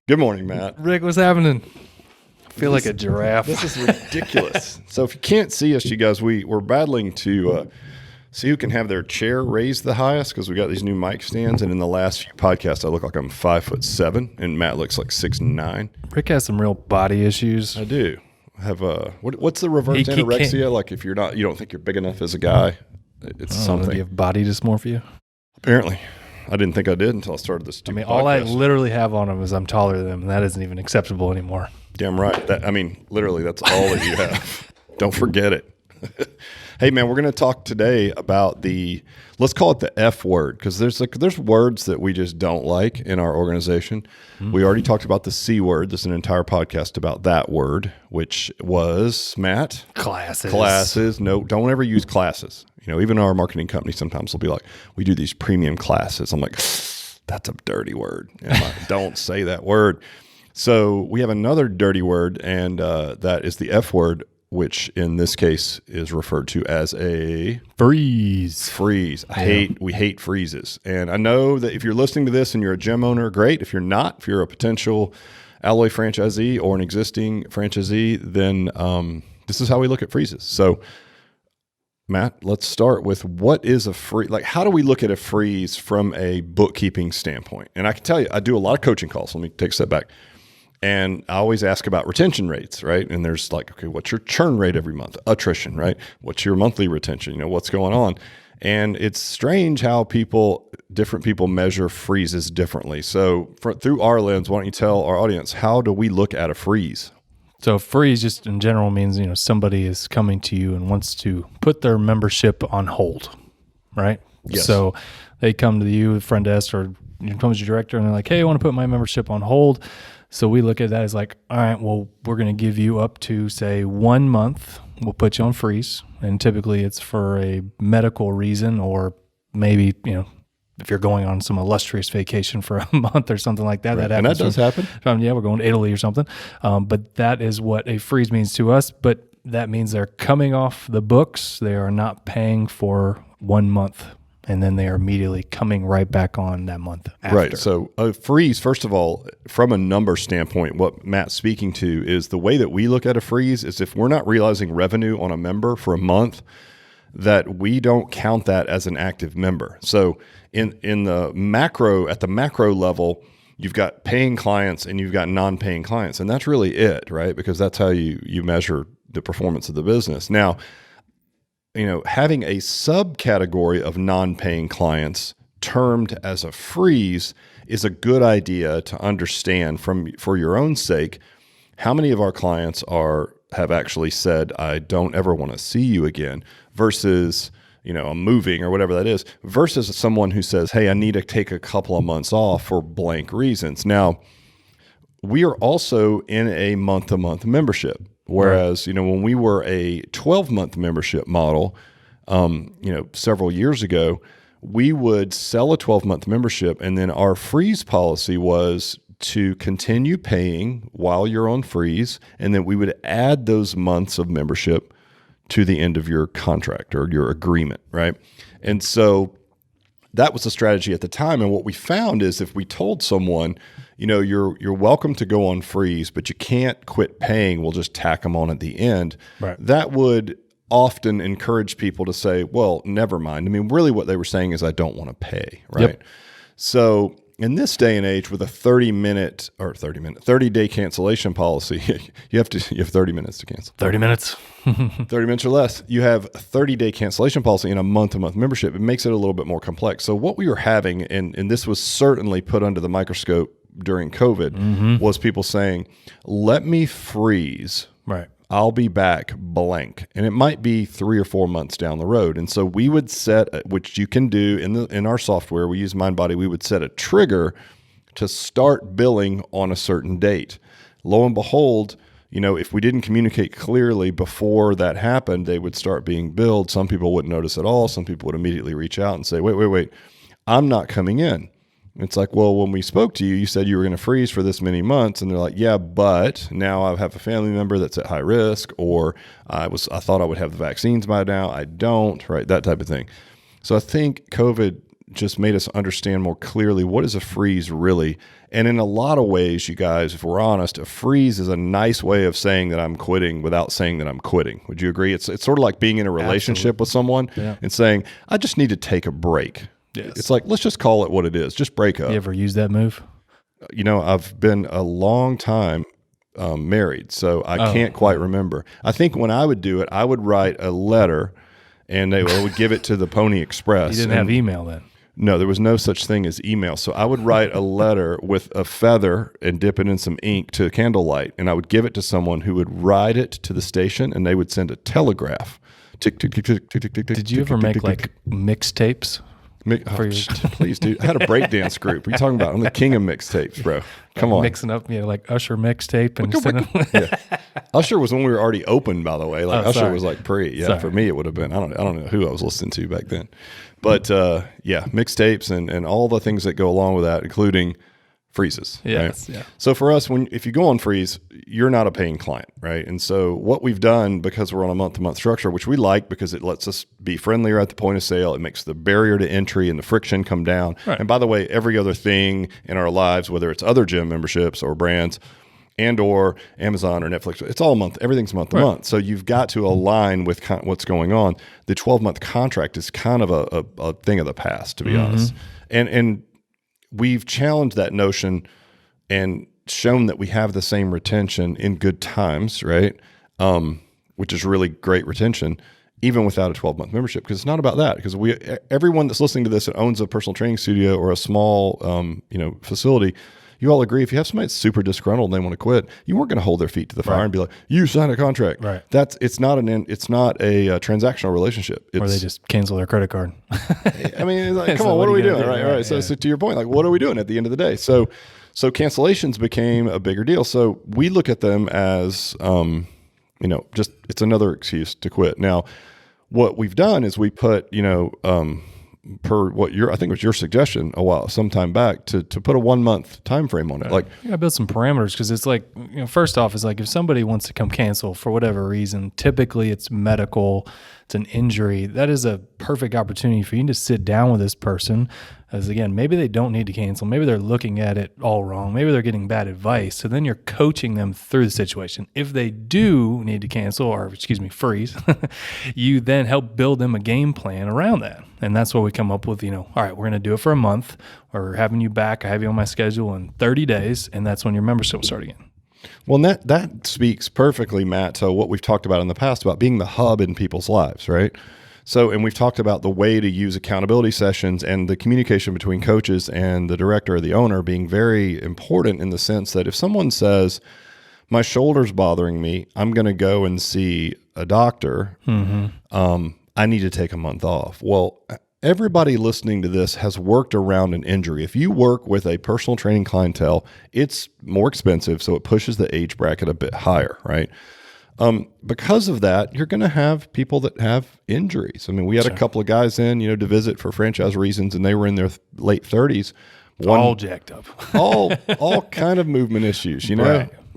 Good morning, Matt. Rick, what's happening? I feel like a giraffe. This is ridiculous. So if you can't see us, you guys, we're battling to see who can have their chair raised the highest because we got these new mic stands. And in the last few podcasts, I look like I'm 5'7", and Matt looks like 6'9". Rick has some real body issues. I do. I have what's the reverse anorexia? Like if you don't think you're big enough as a guy, it's something. Do you have body dysmorphia? Apparently. I didn't think I did until I started this. All I literally have on him is I'm taller than him, and that isn't even acceptable anymore. Damn right. Literally, that's all that you have. Don't forget it. Hey, man, we're going to talk today about let's call it the F word, because there's words that we just don't like in our organization. Mm-hmm. We already talked about the C word. There's an entire podcast about that word, which was, Matt? Classes. No, don't ever use classes. Even our marketing company sometimes will be like, we do these premium classes. I'm like, that's a dirty word. Don't say that word. So we have another dirty word, and that is the F word, which in this case is referred to as a freeze. We hate freezes. And I know that if you're listening to this and you're a gym owner, great. If you're not, if you're a potential Alloy franchisee or an existing franchisee, then this is how we look at freezes. So Matt, let's start with what is a freeze? Like, how do we look at a freeze from a bookkeeping standpoint? And I can tell you, I do a lot of coaching calls. Let me take a step back. And I always ask about retention rates, right? And there's like, okay, what's your churn rate every month? Attrition, right? What's your monthly retention? What's going on? And it's strange how different people measure freezes differently. So through our lens, why don't you tell our audience, how do we look at a freeze? So freeze just in general means, somebody is coming to you and wants to put their membership on hold, right? Yes. So they come to you, front desk, or comes your director, and they're like, hey, I want to put my membership on hold. So we look at that as like, all right, well, we're going to give you up to, say, 1 month. We'll put you on freeze. And typically it's for a medical reason, or maybe, if you're going on some illustrious vacation for a month or something like that. Right. That happens. And that does happen. We're going to Italy or something. But that is what a freeze means to us. But that means they're coming off the books. They are not paying for 1 month. And then they are immediately coming right back on that month after. Right. So a freeze, first of all, from a number standpoint, what Matt's speaking to is the way that we look at a freeze is if we're not realizing revenue on a member for a month, that we don't count that as an active member. So at the macro level, you've got paying clients and you've got non-paying clients. And that's really it, right? Because that's how you measure the performance of the business. Now, having a subcategory of non-paying clients termed as a freeze is a good idea to understand for your own sake. How many of our clients have actually said, I don't ever want to see you again, versus, I'm moving or whatever that is, versus someone who says, hey, I need to take a couple of months off for blank reasons. Now, we are also in a month-to-month membership. Whereas, when we were a 12-month membership model, several years ago, we would sell a 12-month membership, and then our freeze policy was to continue paying while you're on freeze, and then we would add those months of membership to the end of your contract or your agreement, right? And so that was the strategy at the time. And what we found is if we told someone, you're welcome to go on freeze, but you can't quit paying, we'll just tack them on at the end. Right. That would often encourage people to say, well, never mind. Really what they were saying is I don't want to pay, right? Yep. So in this day and age with a 30-day cancellation policy, you have 30 minutes to cancel. 30 minutes. 30 minutes or less. You have a 30-day cancellation policy in a month-to-month membership. It makes it a little bit more complex. So what we were having, and this was certainly put under the microscope during COVID, was people saying, let me freeze. Right. I'll be back blank. And it might be 3 or 4 months down the road. And so we would set, which you can do in our software, we use MindBody, we would set a trigger to start billing on a certain date. Lo and behold, if we didn't communicate clearly before that happened, they would start being billed. Some people wouldn't notice at all. Some people would immediately reach out and say, wait, I'm not coming in. It's like, well, when we spoke to you, you said you were going to freeze for this many months. And they're like, yeah, but now I have a family member that's at high risk, or I thought I would have the vaccines by now. I don't, right? That type of thing. So I think COVID just made us understand more clearly what is a freeze really. And in a lot of ways, you guys, if we're honest, a freeze is a nice way of saying that I'm quitting without saying that I'm quitting. Would you agree? It's sort of like being in a relationship with someone and saying, I just need to take a break. Yes. It's like, let's just call it what it is. Just break up. You ever use that move? You know, I've been a long time married, so I can't quite remember. I think when I would do it, I would write a letter and they would give it to the Pony Express. You didn't have email then? No, there was no such thing as email. So I would write a letter with a feather and dip it in some ink to candlelight, and I would give it to someone who would ride it to the station, and they would send a telegraph. Tick, tick, tick, tick, tick, tick, tick. Did you ever make like mixtapes? Please, dude. I had a breakdance group. What are you talking about? I'm the king of mixtapes, bro. Come on. Mixing up, like Usher mixtape. And Usher was when we were already open, by the way. Like Usher sorry. was like pre. Yeah, Sorry. for me it would have been. I don't know who I was listening to back then. But mixtapes and all the things that go along with that, including freezes. Yes, right? yeah. So for us, if you go on freeze, you're not a paying client, right? And so what we've done, because we're on a month-to-month structure, which we like because it lets us be friendlier at the point of sale, it makes the barrier to entry and the friction come down. Right. And by the way, every other thing in our lives, whether it's other gym memberships or brands and or Amazon or Netflix, it's all month. Everything's month to month. So you've got to align with what's going on. The 12-month contract is kind of a thing of the past, to be honest. And we've challenged that notion and shown that we have the same retention in good times, right? Which is really great retention, even without a 12-month membership, because it's not about that. Because everyone that's listening to this that owns a personal training studio or a small, facility, you all agree if you have somebody that's super disgruntled and they want to quit, you weren't going to hold their feet to the fire and be like, "You signed a contract." Right. It's not a transactional relationship. Or they just cancel their credit card. I mean, it's like, come on, what are we doing? Right. So to your point, like, what are we doing at the end of the day? So cancellations became a bigger deal. So we look at them as, just it's another excuse to quit. Now, what we've done is we put, per what I think it was your suggestion some time back to put a 1 month time frame on it. Like, you gotta build some parameters, because it's like, first off, it's like if somebody wants to come cancel for whatever reason, typically it's medical, it's an injury. That is a perfect opportunity for you to sit down with this person. As again, maybe they don't need to cancel. Maybe they're looking at it all wrong. Maybe they're getting bad advice. So then you're coaching them through the situation. If they do need to cancel or, freeze, you then help build them a game plan around that. And that's what we come up with, all right, we're going to do it for a month, or we're having you back. I have you on my schedule in 30 days. And that's when your membership will start again. Well, that speaks perfectly, Matt, to what we've talked about in the past about being the hub in people's lives, right? So, and we've talked about the way to use accountability sessions and the communication between coaches and the director or the owner being very important, in the sense that if someone says, my shoulder's bothering me, I'm going to go and see a doctor, I need to take a month off. Well, everybody listening to this has worked around an injury. If you work with a personal training clientele, it's more expensive, so it pushes the age bracket a bit higher, right? Because of that, you're going to have people that have injuries. I mean, we had a couple of guys in, to visit for franchise reasons, and they were in their late 30s. All jacked up. all kind of movement issues,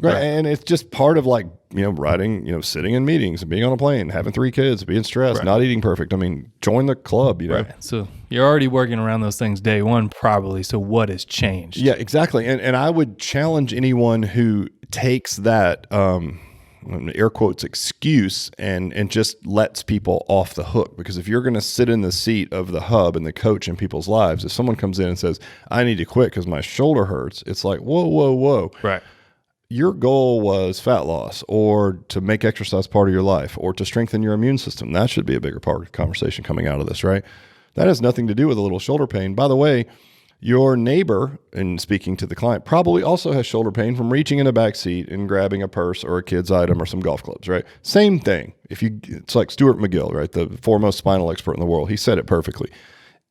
Right. And it's just part of riding, sitting in meetings and being on a plane, having 3 kids, being stressed, not eating perfect. I mean, join the club, Right. So you're already working around those things day one, probably. So what has changed? Yeah, exactly. And I would challenge anyone who takes that, air quotes, excuse and just lets people off the hook. Because if you're going to sit in the seat of the hub and the coach in people's lives, if someone comes in and says, I need to quit because my shoulder hurts, it's like, whoa. Right. Your goal was fat loss, or to make exercise part of your life, or to strengthen your immune system. That should be a bigger part of the conversation coming out of this, right? That has nothing to do with a little shoulder pain. By the way, your neighbor, in speaking to the client, probably also has shoulder pain from reaching in a back seat and grabbing a purse or a kid's item or some golf clubs, right? Same thing. It's like Stuart McGill, right? The foremost spinal expert in the world. He said it perfectly.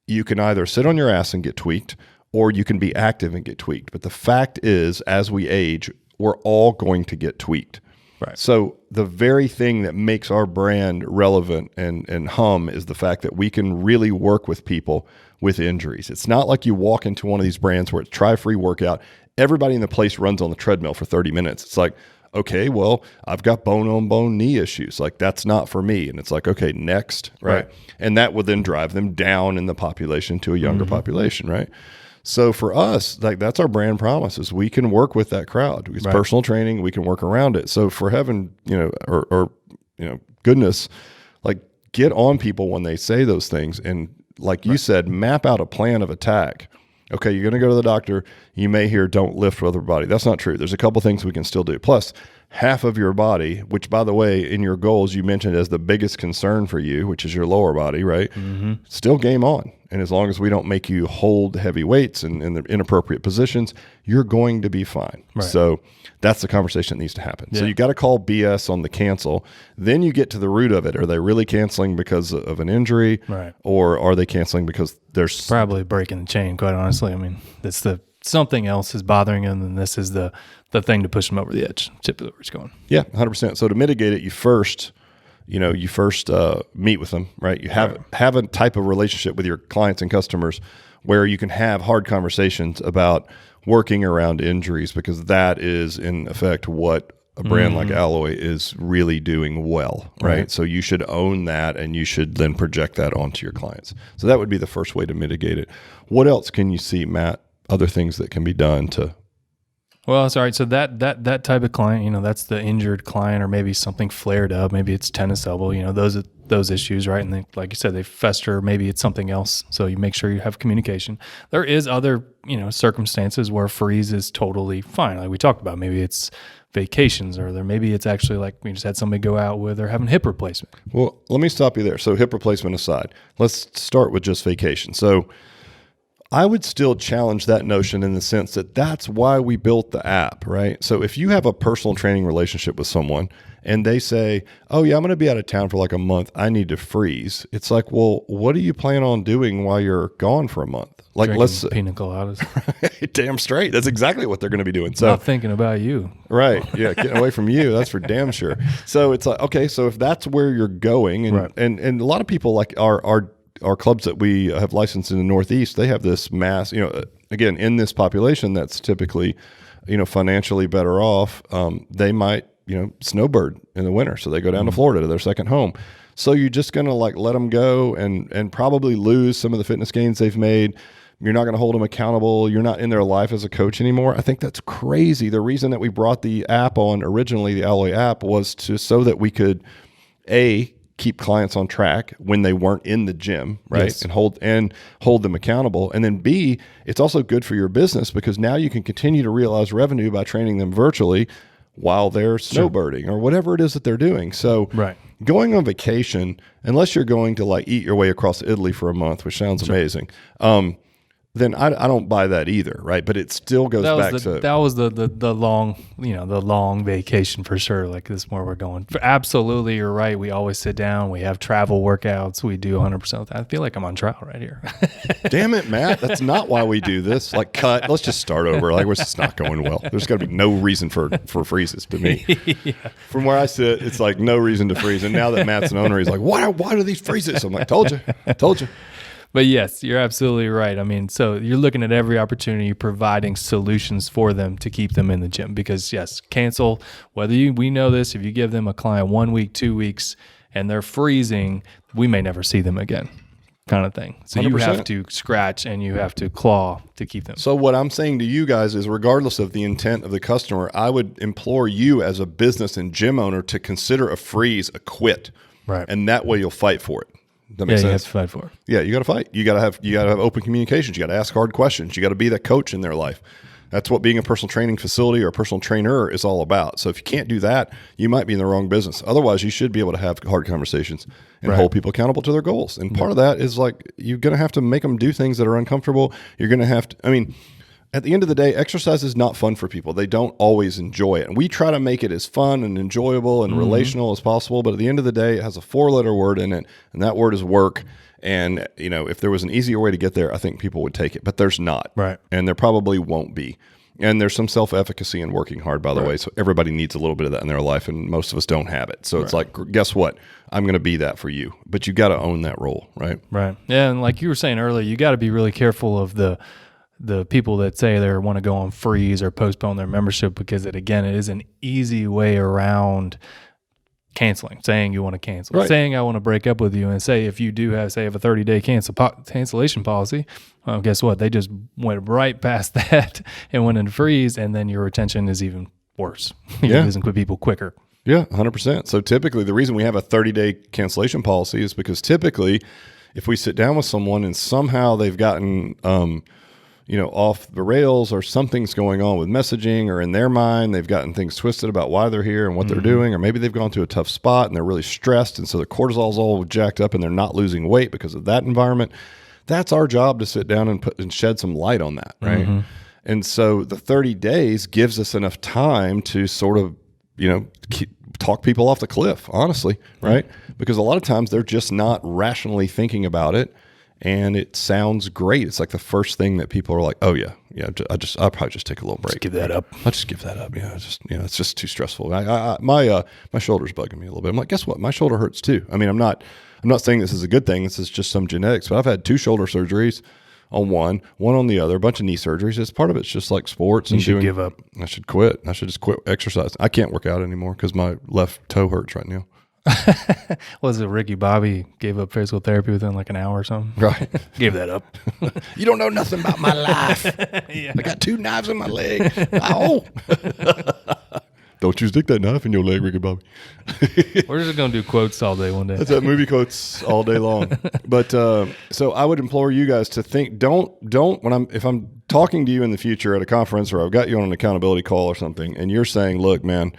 You can either sit on your ass and get tweaked, or you can be active and get tweaked. But the fact is, as we age, we're all going to get tweaked. Right. So the very thing that makes our brand relevant and hum is the fact that we can really work with people with injuries. It's not like you walk into one of these brands where it's try-free workout. Everybody in the place runs on the treadmill for 30 minutes. It's like, okay, well, I've got bone on bone knee issues. Like that's not for me. And it's like, okay, next, right? And that would then drive them down in the population to a younger population, right? So for us, like that's our brand promise is we can work with that crowd. It's personal training. We can work around it. So for heaven, or goodness, like get on people when they say those things. And like you said, map out a plan of attack. Okay, you're going to go to the doctor. You may hear don't lift with your body. That's not true. There's a couple things we can still do. Plus, half of your body, which by the way, in your goals, you mentioned as the biggest concern for you, which is your lower body, right? Still game on. And as long as we don't make you hold heavy weights in the inappropriate positions, you're going to be fine. Right. So that's the conversation that needs to happen. Yeah. So you got to call BS on the cancel. Then you get to the root of it. Are they really canceling because of an injury? Right. Or are they canceling because there's probably breaking the chain, quite honestly. I mean, that's something else is bothering them, and this is the thing to push them over the edge. Typically where it's going. Yeah, 100%. So to mitigate it, you first meet with them, right? You have a type of relationship with your clients and customers where you can have hard conversations about working around injuries, because that is in effect what a brand like Alloy is really doing well, right? So you should own that, and you should then project that onto your clients. So that would be the first way to mitigate it. What else can you see, Matt? Other things that can be done to... Well, sorry. So that type of client, that's the injured client, or maybe something flared up. Maybe it's tennis elbow. Those issues, right? And they, like you said, they fester. Maybe it's something else. So you make sure you have communication. There is other circumstances where freeze is totally fine. Like we talked about, maybe it's vacations, or maybe it's actually like we just had somebody go out with or having hip replacement. Well, let me stop you there. So hip replacement aside, let's start with just vacation. So I would still challenge that notion in the sense that that's why we built the app, right? So if you have a personal training relationship with someone and they say, oh yeah, I'm going to be out of town for like a month, I need to freeze. It's like, well, what do you plan on doing while you're gone for a month? Like drinking let's pina coladas. Damn straight. That's exactly what they're going to be doing. So not thinking about you. Right. Yeah. Getting away from you. That's for damn sure. So it's like, okay, so if that's where you're going, and a lot of people like our clubs that we have licensed in the Northeast, they have this mass, again, in this population that's typically, financially better off. They might, snowbird in the winter. So they go down to Florida to their second home. So you're just going to let them go and probably lose some of the fitness gains they've made. You're not going to hold them accountable. You're not in their life as a coach anymore. I think that's crazy. The reason that we brought the app on originally, the Alloy app, was so that we could, keep clients on track when they weren't in the gym, right? Yes. And hold them accountable. And then B, it's also good for your business because now you can continue to realize revenue by training them virtually while they're snowbirding or whatever it is that they're doing. So going on vacation, unless you're going to eat your way across Italy for a month, which sounds amazing, then I don't buy that either, right? But it still goes back to... That was the long, the long vacation for sure. Like this is where we're going. Absolutely, you're right. We always sit down. We have travel workouts. We do 100% of that. I feel like I'm on trial right here. Damn it, Matt. That's not why we do this. Cut. Let's just start over. It's just not going well. There's got to be no reason for freezes to me. From where I sit, it's like no reason to freeze. And now that Matt's an owner, he's like, why do these freezes? I'm like, told you. But yes, you're absolutely right. I mean, so you're looking at every opportunity, providing solutions for them to keep them in the gym. Because yes, cancel, we know this, if you give them a client 1 week, 2 weeks, and they're freezing, we may never see them again, kind of thing. So 100%. You have to scratch and you have to claw to keep them. So what I'm saying to you guys is, regardless of the intent of the customer, I would implore you as a business and gym owner to consider a freeze a quit. Right. And that way you'll fight for it. That makes sense. You have to fight for it. Yeah, you got to fight. You got to have open communications. You got to ask hard questions. You got to be that coach in their life. That's what being a personal training facility or a personal trainer is all about. So if you can't do that, you might be in the wrong business. Otherwise, you should be able to have hard conversations and hold people accountable to their goals. And part of that is you're going to have to make them do things that are uncomfortable. You're going to have to, at the end of the day, exercise is not fun for people. They don't always enjoy it. And we try to make it as fun and enjoyable and relational as possible. But at the end of the day, it has a 4-letter word in it. And that word is work. And, if there was an easier way to get there, I think people would take it. But there's not. Right. And there probably won't be. And there's some self-efficacy in working hard, by the way. So everybody needs a little bit of that in their life. And most of us don't have it. So it's like, guess what? I'm going to be that for you. But you got to own that role, right? Right. Yeah. And like you were saying earlier, you got to be really careful of the people that say they want to go on freeze or postpone their membership, because it is an easy way around canceling, saying you want to cancel, saying I want to break up with you, and say if you do have a 30-day cancellation policy, well, guess what? They just went right past that and went into freeze, and then your retention is even worse. You're losing people quicker. Yeah, 100%. So typically the reason we have a 30-day cancellation policy is because typically if we sit down with someone and somehow they've gotten off the rails, or something's going on with messaging, or in their mind they've gotten things twisted about why they're here and what they're doing, or maybe they've gone through a tough spot and they're really stressed, and so their cortisol's all jacked up and they're not losing weight because of that environment. That's our job, to sit down and shed some light on that, right? And so the 30 days gives us enough time to sort of talk people off the cliff, honestly, right? Because a lot of times they're just not rationally thinking about it, and it sounds great. It's like the first thing that people are like, "Oh yeah, I'll probably just take a little break. Just give that up. I'll just give that up. Yeah, it's just too stressful. My shoulder's bugging me a little bit. I'm like, guess what? My shoulder hurts too. I mean, I'm not saying this is a good thing. This is just some genetics. But I've had 2 shoulder surgeries on one on the other, a bunch of knee surgeries. It's part of it's just like sports. You should give up. I should quit. I should just quit exercising. I can't work out anymore because my left toe hurts right now. Was it Ricky Bobby gave up physical therapy within like an hour or something? Right. Gave that up. You don't know nothing about my life. I got 2 knives in my leg. Ow. Don't you stick that knife in your leg, Ricky Bobby. We're just going to do quotes all day one day. That's that movie quotes all day long. But so I would implore you guys to think, if I'm talking to you in the future at a conference, or I've got you on an accountability call or something, and you're saying, look, man,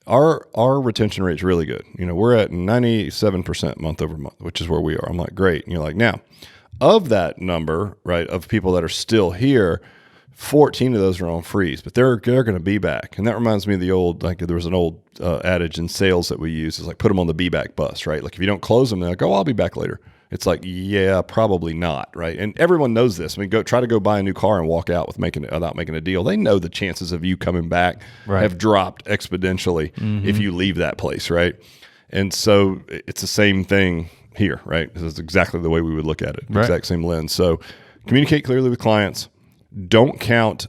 our retention rate's really good. We're at 97% month over month, which is where we are. I'm like, great. And you're like, now, of that number, right, of people that are still here, 14 of those are on freeze, but they're going to be back. And that reminds me of the old, like there was an old adage in sales that we use, is like, put them on the be back bus, right? Like if you don't close them, they're like, oh, I'll be back later. It's like, yeah, probably not, right? And everyone knows this. I mean, try to go buy a new car and walk out without making a deal. They know the chances of you coming back have dropped exponentially if you leave that place, right? And so it's the same thing here, right? This is exactly the way we would look at it, exact same lens. So communicate clearly with clients. Don't count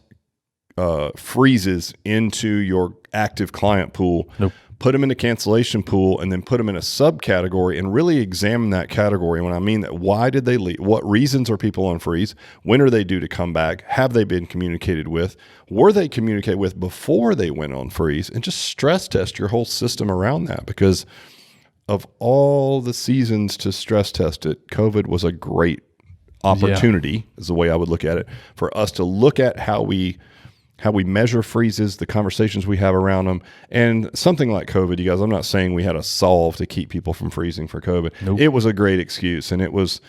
freezes into your active client pool. Nope. Put them in the cancellation pool, and then put them in a subcategory, and really examine that category. When I mean that, why did they leave? What reasons are people on freeze? When are they due to come back? Have they been communicated with? Were they communicated with before they went on freeze? And just stress test your whole system around that, because of all the seasons to stress test it, COVID was a great opportunity, is the way I would look at it, for us to look at how we measure freezes, the conversations we have around them. And something like COVID, you guys, I'm not saying we had a solve to keep people from freezing for COVID. Nope. It was a great excuse, and it was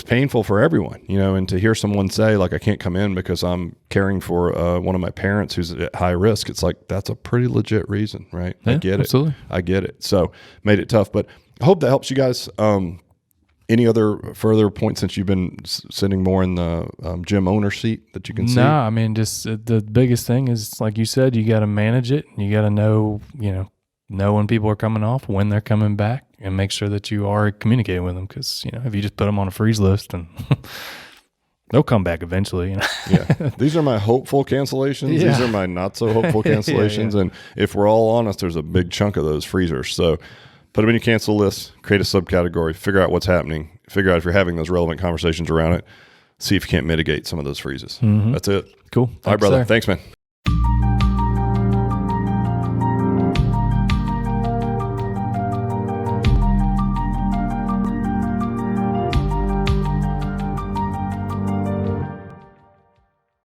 painful for everyone, and to hear someone say, like, I can't come in because I'm caring for one of my parents who's at high risk. It's like, that's a pretty legit reason, right? Yeah, I get absolutely. it. I get it. So made it tough, but I hope that helps you guys. Any other further points, since you've been sitting more in the gym owner seat, that you can see? No, I mean, just the biggest thing is, like you said, you got to manage it. You got to know when people are coming off, when they're coming back, and make sure that you are communicating with them. Because if you just put them on a freeze list, and they'll come back eventually. Yeah, these are my hopeful cancellations. Yeah. These are my not so hopeful cancellations. And if we're all honest, there's a big chunk of those freezers. So put them in your cancel list, create a subcategory, figure out what's happening, figure out if you're having those relevant conversations around it, see if you can't mitigate some of those freezes. That's it. Cool. All right, brother. Thanks, man.